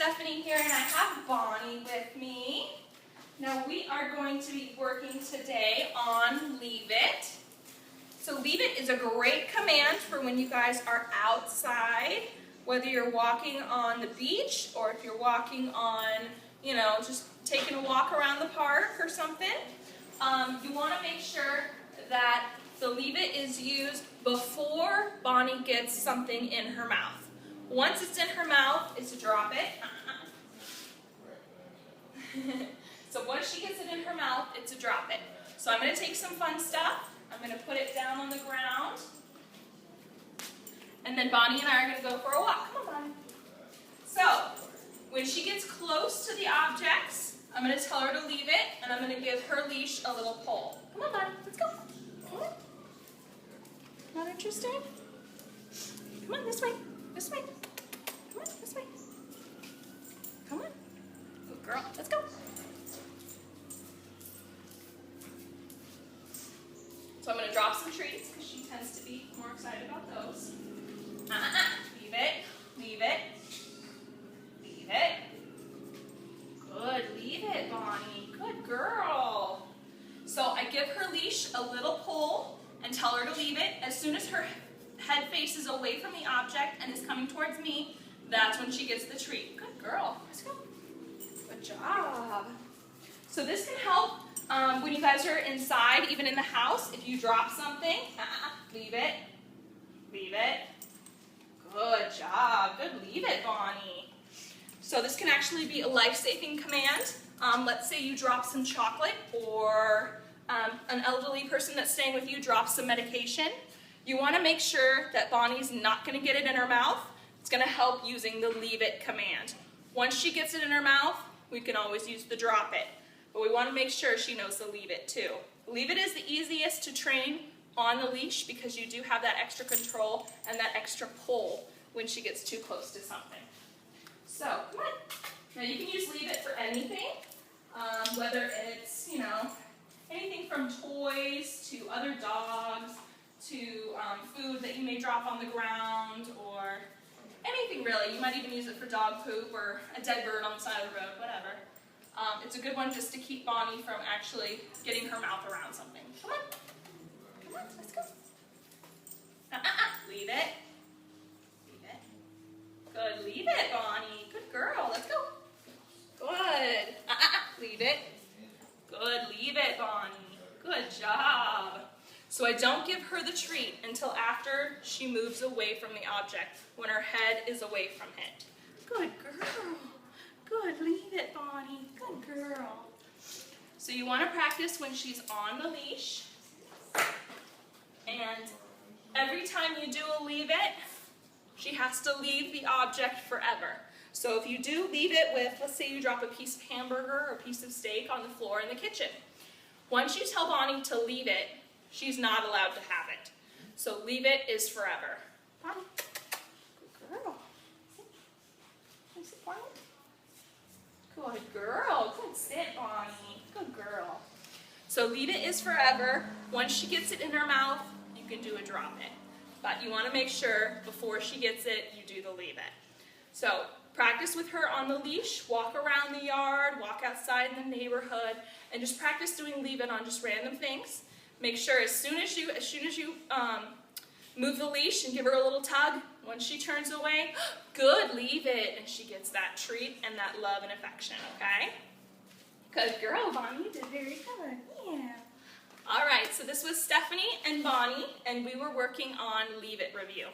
Stephanie here, and I have Bonnie with me. Now we are going to be working today on Leave It. So Leave It is a great command for when you guys are outside, whether you're walking on the beach or if you're walking on, just taking a walk around the park or something. You want to make sure that the Leave It is used before Bonnie gets something in her mouth. Once it's in her mouth, it's to drop it. So once she gets it in her mouth, it's to drop it. So I'm going to take some fun stuff. I'm going to put it down on the ground. And then Bonnie and I are going to go for a walk. Come on, Bonnie. So when she gets close to the objects, I'm going to tell her to leave it, and I'm going to give her leash a little pull. Come on, Bonnie. Let's go. Come on. Not interested? Come on, this way. This way. Come on, this way. Come on. Good girl. Let's go. So I'm going to drop some treats because she tends to be more excited about those. Leave it. Leave it. Leave it. Good. Leave it, Bonnie. Good girl. So I give her leash a little pull and tell her to leave it. As soon as her head faces away from the object and is coming towards me, that's when she gets the treat. Good girl. Let's go. Good job. So this can help when you guys are inside, even in the house. If you drop something, leave it. Leave it. Good job. Good. Leave it, Bonnie. So this can actually be a life-saving command. Let's say you drop some chocolate, or an elderly person that's staying with you drops some medication. You want to make sure that Bonnie's not going to get it in her mouth. It's going to help using the Leave It command. Once she gets it in her mouth, we can always use the Drop It. But we want to make sure she knows the Leave It too. Leave It is the easiest to train on the leash because you do have that extra control and that extra pull when she gets too close to something. So, come on. Now you can use Leave It for anything, whether it's, anything from toys to other dogs to food that you may drop on the ground, or anything really. You might even use it for dog poop or a dead bird on the side of the road, whatever. It's a good one just to keep Bonnie from actually getting her mouth around something. Come on. Come on, let's go. Leave it. Leave it. Good. Leave it, Bonnie. Good girl. Let's go. Good. Leave it. Good. Leave it, Bonnie. Good job. So I don't give her the treat until after she moves away from the object, when her head is away from it. Good girl. Good. Leave it, Bonnie. Good girl. So you want to practice when she's on the leash. And every time you do a Leave It, she has to leave the object forever. So if you do leave it with, let's say you drop a piece of hamburger or a piece of steak on the floor in the kitchen. Once you tell Bonnie to leave it, she's not allowed to have it. So Leave It is forever. Bonnie, good girl. Can you sit quiet? Good girl. Good sit, Bonnie. Good girl. So Leave It is forever. Once she gets it in her mouth, you can do a Drop It. But you want to make sure before she gets it, you do the Leave It. So practice with her on the leash, walk around the yard, walk outside in the neighborhood, and just practice doing Leave It on just random things. Make sure as soon as you move the leash and give her a little tug, once she turns away, good, leave it, and she gets that treat and that love and affection, okay? Good girl, Bonnie, you did very good, yeah. All right, so this was Stephanie and Bonnie, and we were working on Leave It review.